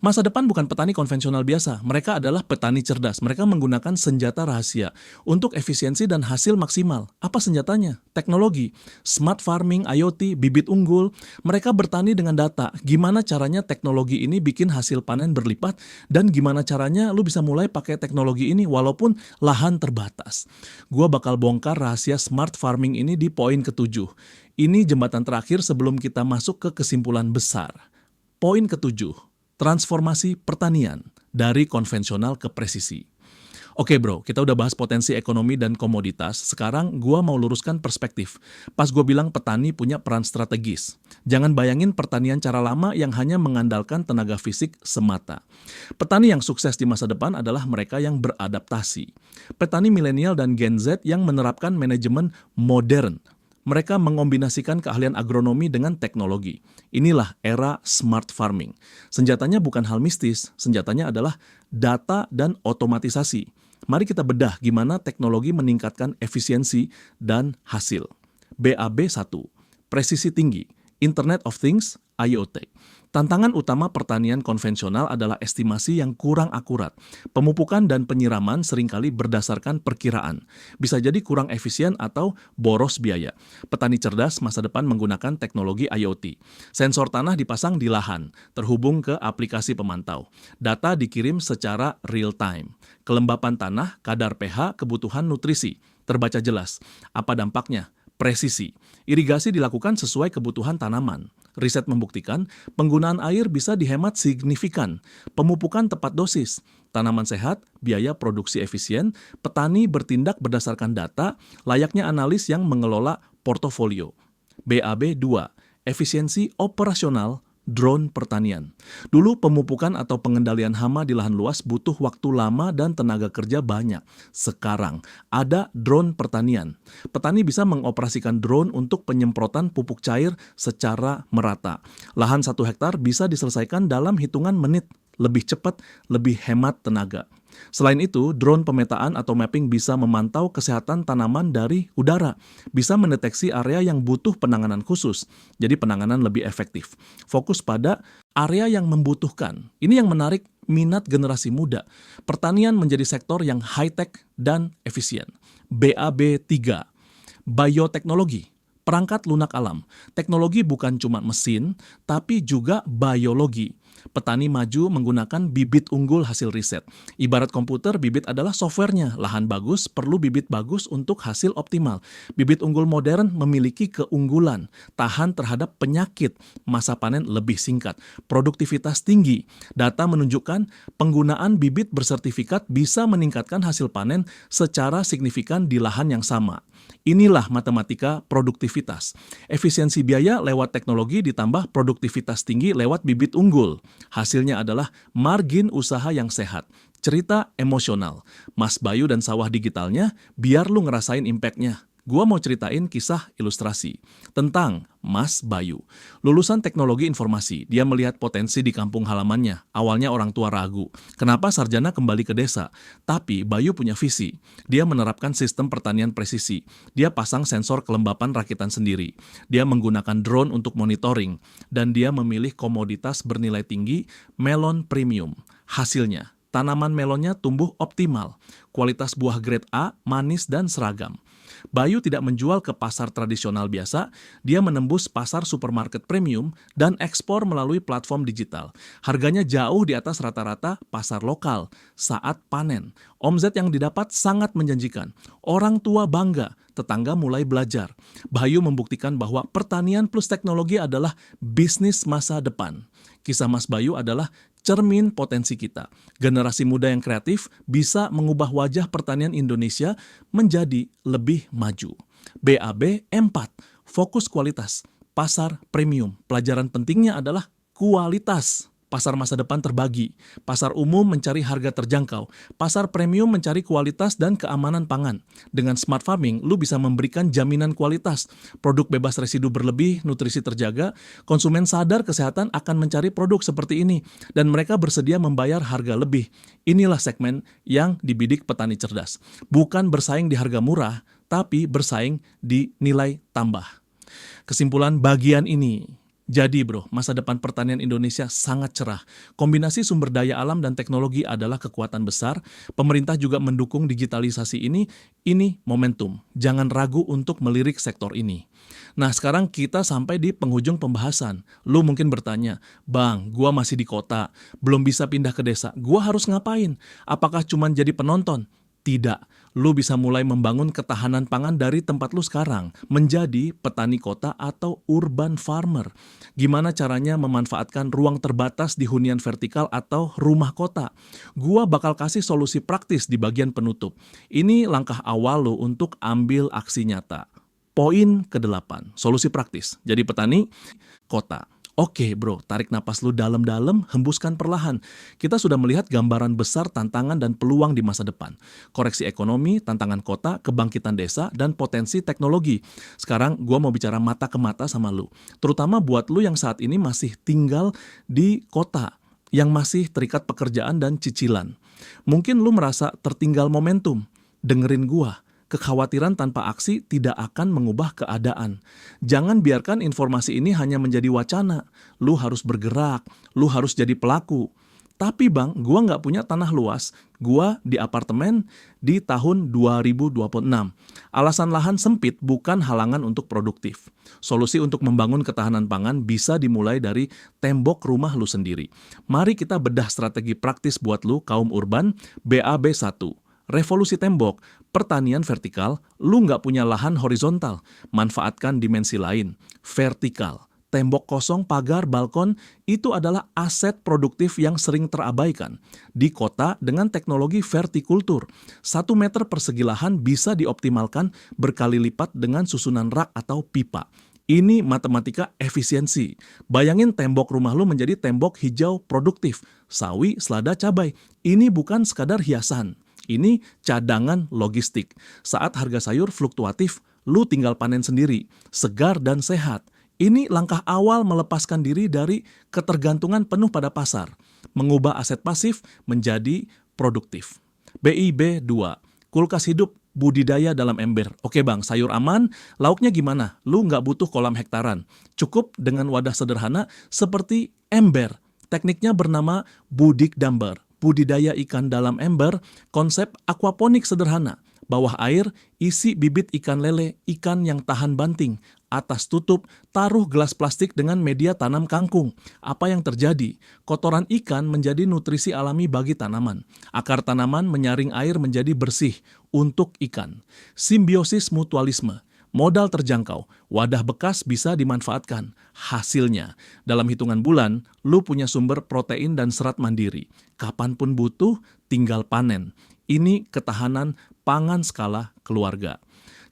Masa depan bukan petani konvensional biasa, mereka adalah petani cerdas. Mereka menggunakan senjata rahasia untuk efisiensi dan hasil maksimal. Apa senjatanya? Teknologi, smart farming, IoT, bibit unggul. Mereka bertani dengan data. Gimana caranya teknologi ini bikin hasil panen berlipat, dan gimana caranya lu bisa mulai pakai teknologi ini walaupun lahan terbatas. Gua bakal bongkar rahasia smart farming ini di poin ke-7. Ini jembatan terakhir sebelum kita masuk ke kesimpulan besar. Poin ke-7, transformasi pertanian dari konvensional ke presisi. Oke bro, kita udah bahas potensi ekonomi dan komoditas. Sekarang gua mau luruskan perspektif. Pas gua bilang petani punya peran strategis. Jangan bayangin pertanian cara lama yang hanya mengandalkan tenaga fisik semata. Petani yang sukses di masa depan adalah mereka yang beradaptasi. Petani milenial dan Gen Z yang menerapkan manajemen modern. Mereka mengombinasikan keahlian agronomi dengan teknologi. Inilah era smart farming. Senjatanya bukan hal mistis, senjatanya adalah data dan otomatisasi. Mari kita bedah gimana teknologi meningkatkan efisiensi dan hasil. BAB 1, presisi tinggi, Internet of Things, IoT. Tantangan utama pertanian konvensional adalah estimasi yang kurang akurat. Pemupukan dan penyiraman seringkali berdasarkan perkiraan. Bisa jadi kurang efisien atau boros biaya. Petani cerdas masa depan menggunakan teknologi IoT. Sensor tanah dipasang di lahan, terhubung ke aplikasi pemantau. Data dikirim secara real time. Kelembapan tanah, kadar pH, kebutuhan nutrisi. Terbaca jelas. Apa dampaknya? Presisi. Irigasi dilakukan sesuai kebutuhan tanaman. Riset membuktikan penggunaan air bisa dihemat signifikan. Pemupukan tepat dosis. Tanaman sehat, biaya produksi efisien, petani bertindak berdasarkan data, layaknya analis yang mengelola portofolio. BAB 2. Efisiensi operasional drone pertanian. Dulu pemupukan atau pengendalian hama di lahan luas butuh waktu lama dan tenaga kerja banyak. Sekarang ada drone pertanian. Petani bisa mengoperasikan drone untuk penyemprotan pupuk cair secara merata. Lahan 1 hektar bisa diselesaikan dalam hitungan menit. Lebih cepat, lebih hemat tenaga. Selain itu, drone pemetaan atau mapping bisa memantau kesehatan tanaman dari udara, bisa mendeteksi area yang butuh penanganan khusus, jadi penanganan lebih efektif. Fokus pada area yang membutuhkan. Ini yang menarik minat generasi muda. Pertanian menjadi sektor yang high-tech dan efisien. BAB 3. Bioteknologi. Perangkat lunak alam. Teknologi bukan cuma mesin, tapi juga biologi. Petani maju menggunakan bibit unggul hasil riset. Ibarat komputer, bibit adalah softwarenya. Lahan bagus perlu bibit bagus untuk hasil optimal. Bibit unggul modern memiliki keunggulan, tahan terhadap penyakit, masa panen lebih singkat, produktivitas tinggi. Data menunjukkan penggunaan bibit bersertifikat bisa meningkatkan hasil panen secara signifikan di lahan yang sama. Inilah matematika produktivitas. Efisiensi biaya lewat teknologi ditambah produktivitas tinggi lewat bibit unggul. Hasilnya adalah margin usaha yang sehat. Cerita emosional. Mas Bayu dan sawah digitalnya, biar lu ngerasain impact-nya. Gua mau ceritain kisah ilustrasi tentang Mas Bayu. Lulusan teknologi informasi, dia melihat potensi di kampung halamannya. Awalnya orang tua ragu, kenapa sarjana kembali ke desa? Tapi Bayu punya visi. Dia menerapkan sistem pertanian presisi. Dia pasang sensor kelembapan rakitan sendiri. Dia menggunakan drone untuk monitoring. Dan dia memilih komoditas bernilai tinggi, melon premium. Hasilnya, tanaman melonnya tumbuh optimal. Kualitas buah grade A, manis dan seragam. Bayu tidak menjual ke pasar tradisional biasa, dia menembus pasar supermarket premium dan ekspor melalui platform digital. Harganya jauh di atas rata-rata pasar lokal saat panen. Omzet yang didapat sangat menjanjikan. Orang tua bangga, tetangga mulai belajar. Bayu membuktikan bahwa pertanian plus teknologi adalah bisnis masa depan. Kisah Mas Bayu adalah cermin potensi kita. Generasi muda yang kreatif bisa mengubah wajah pertanian Indonesia menjadi lebih maju. BAB 4. Fokus kualitas. Pasar premium. Pelajaran pentingnya adalah kualitas. Pasar masa depan terbagi. Pasar umum mencari harga terjangkau. Pasar premium mencari kualitas dan keamanan pangan. Dengan smart farming, lu bisa memberikan jaminan kualitas. Produk bebas residu berlebih, nutrisi terjaga. Konsumen sadar kesehatan akan mencari produk seperti ini. Dan mereka bersedia membayar harga lebih. Inilah segmen yang dibidik petani cerdas. Bukan bersaing di harga murah, tapi bersaing di nilai tambah. Kesimpulan bagian ini. Jadi bro, masa depan pertanian Indonesia sangat cerah. Kombinasi sumber daya alam dan teknologi adalah kekuatan besar. Pemerintah juga mendukung digitalisasi ini. Ini momentum. Jangan ragu untuk melirik sektor ini. Nah sekarang kita sampai di penghujung pembahasan. Lu mungkin bertanya, Bang, gua masih di kota, belum bisa pindah ke desa. Gua harus ngapain? Apakah cuma jadi penonton? Tidak, lu bisa mulai membangun ketahanan pangan dari tempat lu sekarang, menjadi petani kota atau urban farmer. Gimana caranya memanfaatkan ruang terbatas di hunian vertikal atau rumah kota? Gua bakal kasih solusi praktis di bagian penutup. Ini langkah awal lu untuk ambil aksi nyata. Poin ke-8, solusi praktis. Jadi petani kota. Oke bro, tarik napas lu dalam-dalam, hembuskan perlahan. Kita sudah melihat gambaran besar tantangan dan peluang di masa depan. Koreksi ekonomi, tantangan kota, kebangkitan desa, dan potensi teknologi. Sekarang gua mau bicara mata ke mata sama lu. Terutama buat lu yang saat ini masih tinggal di kota, yang masih terikat pekerjaan dan cicilan. Mungkin lu merasa tertinggal momentum. Dengerin gua. Kekhawatiran tanpa aksi tidak akan mengubah keadaan. Jangan biarkan informasi ini hanya menjadi wacana. Lu harus bergerak, lu harus jadi pelaku. Tapi bang, gua nggak punya tanah luas. Gua di apartemen di tahun 2026. Alasan lahan sempit bukan halangan untuk produktif. Solusi untuk membangun ketahanan pangan bisa dimulai dari tembok rumah lu sendiri. Mari kita bedah strategi praktis buat lu kaum urban. BAB 1. Revolusi tembok, pertanian vertikal, lu nggak punya lahan horizontal, manfaatkan dimensi lain, vertikal. Tembok kosong, pagar, balkon, itu adalah aset produktif yang sering terabaikan. Di kota dengan teknologi vertikultur, 1 meter persegi lahan bisa dioptimalkan berkali lipat dengan susunan rak atau pipa. Ini matematika efisiensi. Bayangin tembok rumah lu menjadi tembok hijau produktif, sawi, selada, cabai. Ini bukan sekadar hiasan. Ini cadangan logistik. Saat harga sayur fluktuatif, lu tinggal panen sendiri, segar dan sehat. Ini langkah awal melepaskan diri dari ketergantungan penuh pada pasar, mengubah aset pasif menjadi produktif. BIB 2, kulkas hidup budidaya dalam ember. Oke bang, sayur aman, lauknya gimana? Lu nggak butuh kolam hektaran. Cukup dengan wadah sederhana seperti ember. Tekniknya bernama budidambar, budidaya ikan dalam ember, konsep aquaponik sederhana. Bawah air, isi bibit ikan lele, ikan yang tahan banting. Atas tutup, taruh gelas plastik dengan media tanam kangkung. Apa yang terjadi? Kotoran ikan menjadi nutrisi alami bagi tanaman. Akar tanaman menyaring air menjadi bersih untuk ikan. Simbiosis mutualisme. Modal terjangkau, wadah bekas bisa dimanfaatkan. Hasilnya, dalam hitungan bulan, lu punya sumber protein dan serat mandiri. Kapanpun butuh, tinggal panen. Ini ketahanan pangan skala keluarga.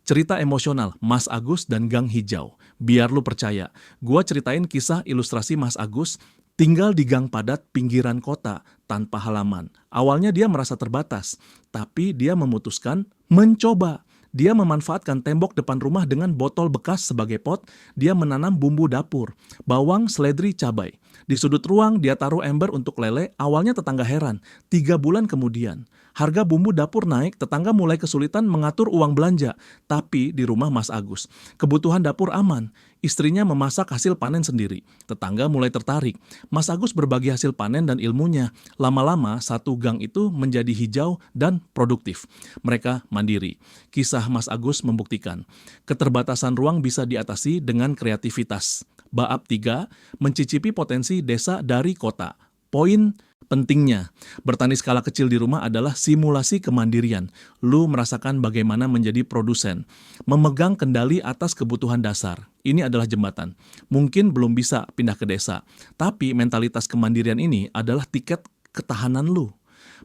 Cerita emosional Mas Agus dan Gang Hijau. Biar lu percaya, gua ceritain kisah ilustrasi Mas Agus tinggal di gang padat pinggiran kota tanpa halaman. Awalnya dia merasa terbatas, tapi dia memutuskan mencoba. Dia memanfaatkan tembok depan rumah dengan botol bekas sebagai pot. Dia menanam bumbu dapur, bawang, seledri, cabai. Di sudut ruang dia taruh ember untuk lele. Awalnya tetangga heran. 3 bulan kemudian, harga bumbu dapur naik, tetangga mulai kesulitan mengatur uang belanja. Tapi di rumah Mas Agus, kebutuhan dapur aman. Istrinya memasak hasil panen sendiri. Tetangga mulai tertarik. Mas Agus berbagi hasil panen dan ilmunya. Lama-lama satu gang itu menjadi hijau dan produktif. Mereka mandiri. Kisah Mas Agus membuktikan keterbatasan ruang bisa diatasi dengan kreativitas. Bab 3, mencicipi potensi desa dari kota. Poin pentingnya, bertani skala kecil di rumah adalah simulasi kemandirian. Lu merasakan bagaimana menjadi produsen, memegang kendali atas kebutuhan dasar. Ini adalah jembatan. Mungkin belum bisa pindah ke desa, tapi mentalitas kemandirian ini adalah tiket ketahanan lu.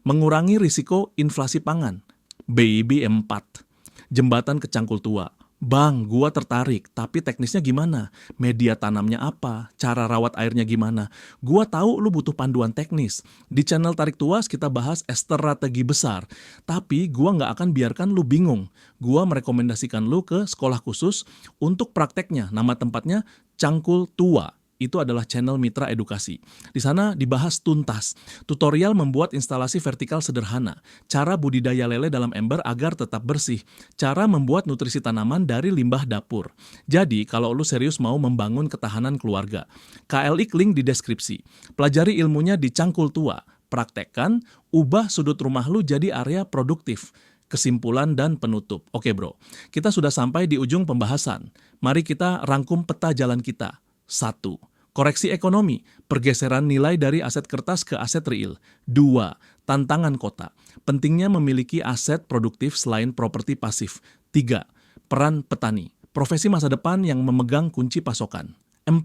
Mengurangi risiko inflasi pangan. BIB 4, jembatan ke cangkul tua. Bang, gua tertarik, tapi teknisnya gimana? Media tanamnya apa? Cara rawat airnya gimana? Gua tahu lu butuh panduan teknis. Di channel Tarik Tuas kita bahas strategi besar, tapi gua nggak akan biarkan lu bingung. Gua merekomendasikan lu ke sekolah khusus untuk prakteknya. Nama tempatnya Cangkul Tua. Itu adalah channel Mitra Edukasi. Di sana dibahas tuntas, tutorial membuat instalasi vertikal sederhana, cara budidaya lele dalam ember agar tetap bersih, cara membuat nutrisi tanaman dari limbah dapur. Jadi, kalau lu serius mau membangun ketahanan keluarga, KLI link di deskripsi. Pelajari ilmunya di Cangkul Tua, praktekkan, ubah sudut rumah lu jadi area produktif. Kesimpulan dan penutup. Oke bro, kita sudah sampai di ujung pembahasan. Mari kita rangkum peta jalan kita. 1. Koreksi ekonomi, pergeseran nilai dari aset kertas ke aset real. 2. Tantangan kota, pentingnya memiliki aset produktif selain properti pasif. 3. Peran petani, profesi masa depan yang memegang kunci pasokan. 4.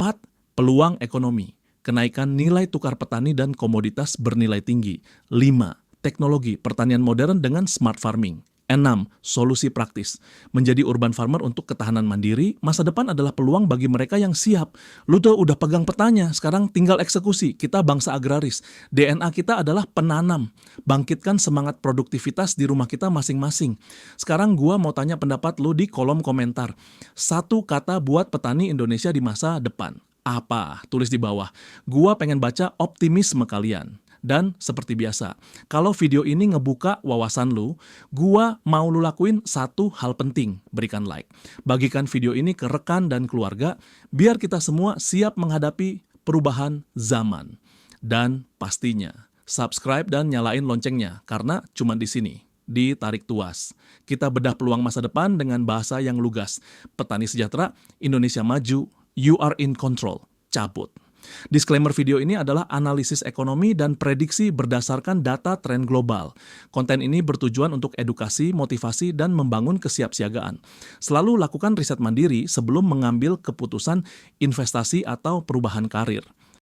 Peluang ekonomi, kenaikan nilai tukar petani dan komoditas bernilai tinggi. 5. Teknologi pertanian modern dengan smart farming. 6. Solusi praktis. Menjadi urban farmer untuk ketahanan mandiri, masa depan adalah peluang bagi mereka yang siap. Lu tuh udah pegang petanya, sekarang tinggal eksekusi. Kita bangsa agraris. DNA kita adalah penanam. Bangkitkan semangat produktivitas di rumah kita masing-masing. Sekarang gua mau tanya pendapat lu di kolom komentar. 1 kata buat petani Indonesia di masa depan. Apa? Tulis di bawah. Gua pengen baca optimisme kalian. Dan seperti biasa, kalau video ini ngebuka wawasan lu, gua mau lu lakuin 1 hal penting, berikan like. Bagikan video ini ke rekan dan keluarga, biar kita semua siap menghadapi perubahan zaman. Dan pastinya, subscribe dan nyalain loncengnya, karena cuma di sini, di Tarik Tuas. Kita bedah peluang masa depan dengan bahasa yang lugas. Petani sejahtera, Indonesia maju, you are in control. Cabut. Disclaimer video ini adalah analisis ekonomi dan prediksi berdasarkan data tren global. Konten ini bertujuan untuk edukasi, motivasi, dan membangun kesiapsiagaan. Selalu lakukan riset mandiri sebelum mengambil keputusan investasi atau perubahan karir.